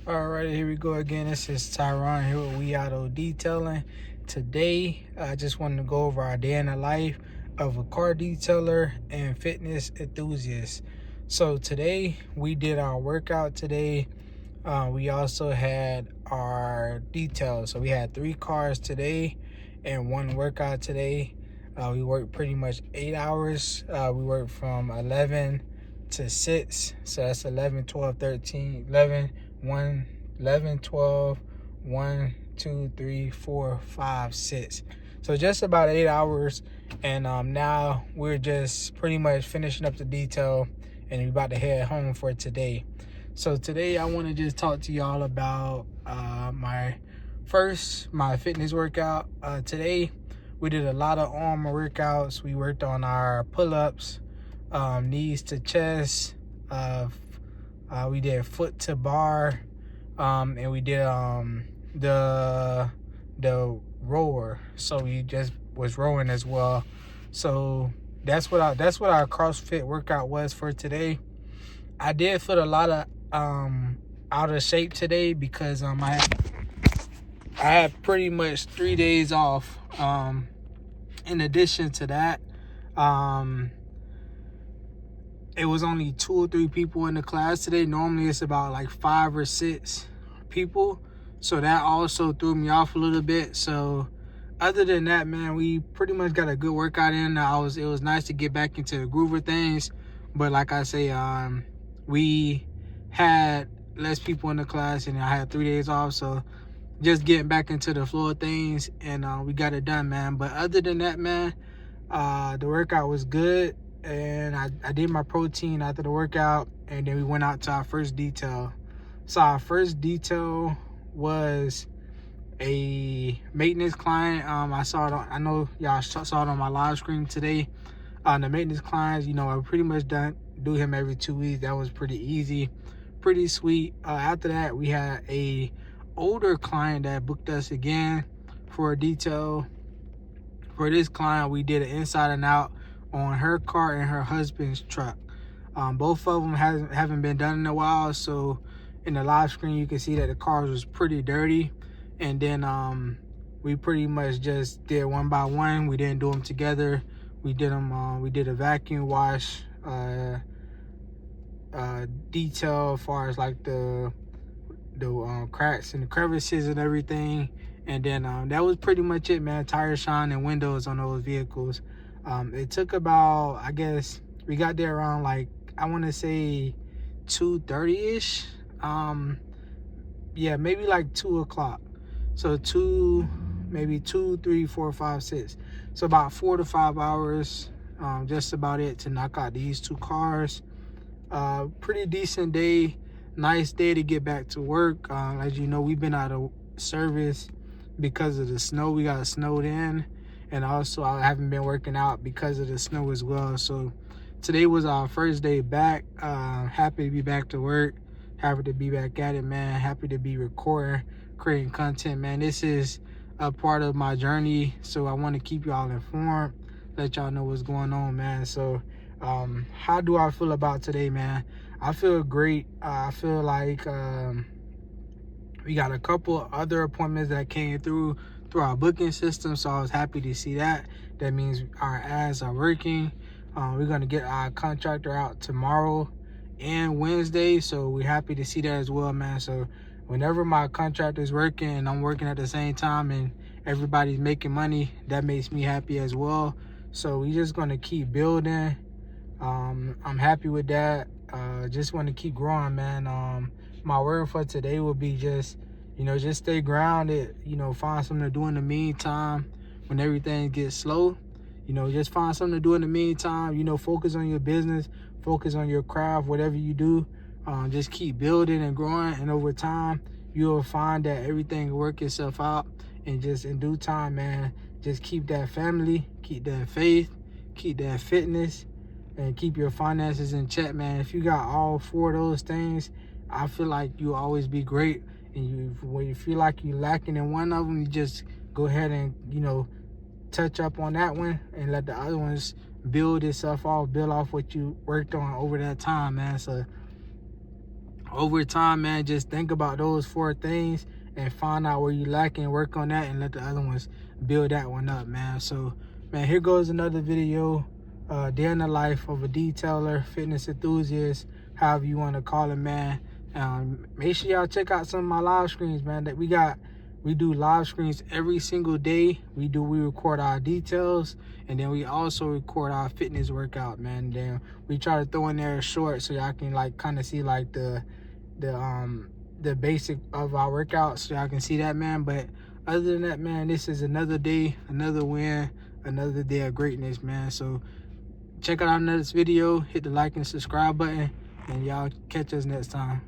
Alright, here we go again. This is Tyron here with We Auto Detailing. Today, I just wanted to go over our day in the life of a car detailer and fitness enthusiast. So today, we did our workout today. We also had our details. So we had 3 cars today and 1 workout today. We worked pretty much 8 hours. We worked from 11 to 6. So that's 11, 12, 13, 11, 1, 11, 12, 1, 2, 3, 4, 5, 6. So just about 8 hours. And now we're just pretty much finishing up the detail and we're about to head home for today. So today I want to just talk to y'all about my fitness workout. Today we did a lot of arm workouts. We worked on our pull-ups, knees to chest. We did foot to bar, and we did the rower. So we just was rowing as well. So that's what our CrossFit workout was for today. I did feel a lot of out of shape today because I had pretty much 3 days off. In addition to that, it was only 2 or 3 people in the class today. Normally it's about like 5 or 6 people, so that also threw me off a little bit. So other than that, man, we pretty much got a good workout in. It was nice to get back into the groove of things, but like I say, we had less people in the class and I had 3 days off, so just getting back into the flow of things, and we got it done, man. But other than that, man, the workout was good, and I did my protein after the workout, and then we went out to our first detail. So our first detail was a maintenance client. I know y'all saw it on my live stream today. The maintenance clients, I pretty much do him every 2 weeks. That was pretty easy, pretty sweet. After that, we had a older client that booked us again for a detail. For this client, we did an inside and out on her car and her husband's truck. Both of them haven't been done in a while, so in the live screen you can see that the car was pretty dirty. And then we pretty much just did one by one. We didn't do them together. We did them. We did a vacuum wash detail as far as like the cracks and the crevices and everything. And then that was pretty much it, man. Tire shine and windows on those vehicles. It took about, I guess we got there around, like, I want to say 2:30ish. Yeah, maybe like 2 o'clock. So maybe 2, 3, 4, 5, 6. So about 4 to 5 hours, just about it, to knock out these 2 cars. Pretty decent day. Nice day to get back to work. As you know, we've been out of service because of the snow. We got snowed in, and also I haven't been working out because of the snow as well. So today was our first day back. Happy to be back to work. Happy to be back at it, man. Happy to be recording, creating content, man. This is a part of my journey, so I want to keep y'all informed, let y'all know what's going on, man. So how do I feel about today, man? I feel great. I feel like we got a couple other appointments that came through our booking system, so I was happy to see that. That means our ads are working. We're gonna get our contractor out tomorrow and Wednesday, so we're happy to see that as well, man. So whenever my contractor is working and I'm working at the same time and everybody's making money, that makes me happy as well. So we just gonna keep building. I'm happy with that. Just want to keep growing, man. My word for today will be just stay grounded. Find something to do in the meantime when everything gets slow. Just find something to do in the meantime. Focus on your business, focus on your craft, whatever you do. Just keep building and growing, and over time, you'll find that everything will work itself out. And just in due time, man, just keep that family, keep that faith, keep that fitness, and keep your finances in check, man. If you got all 4 of those things, I feel like you'll always be great. And when you feel like you're lacking in one of them, you just go ahead and touch up on that one and let the other ones build off what you worked on over that time, man. So over time, man, just think about those 4 things and find out where you lacking, work on that, and let the other ones build that one up, man. So, man, here goes another video, day in the life of a detailer, fitness enthusiast, however you want to call it, man. Make sure y'all check out some of my live streams, man, that we do live streams every single day. We record our details, and then we also record our fitness workout, man. Then we try to throw in there a short so y'all can like kind of see like the basic of our workout, so y'all can see that, man. But other than that, man, this is another day, another win, another day of greatness, man. So check out our next video, hit the like and subscribe button, and y'all catch us next time.